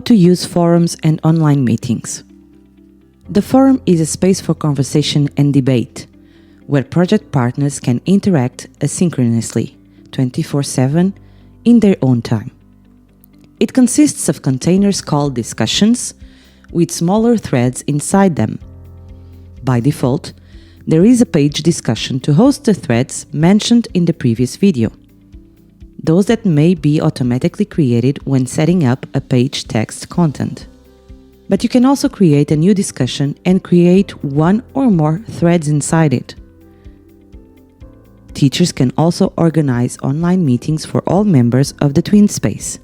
How to use forums and online meetings. The forum is a space for conversation and debate, where project partners can interact asynchronously, 24/7, in their own time. It consists of containers called discussions, with smaller threads inside them. By default, there is a page discussion to host the threads mentioned in the previous video. Those that may be automatically created when setting up a page text content. But you can also create a new discussion and create one or more threads inside it. Teachers can also organize online meetings for all members of the TwinSpace.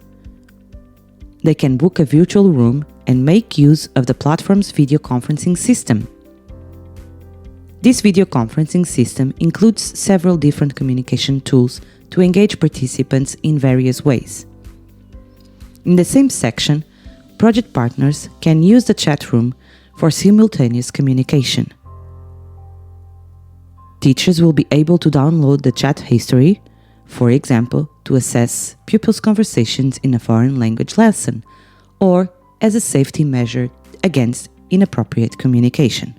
They can book a virtual room and make use of the platform's video conferencing system. This video conferencing system includes several different communication tools to engage participants in various ways. In the same section, project partners can use the chat room for simultaneous communication. Teachers will be able to download the chat history, for example, to assess pupils' conversations in a foreign language lesson, or as a safety measure against inappropriate communication.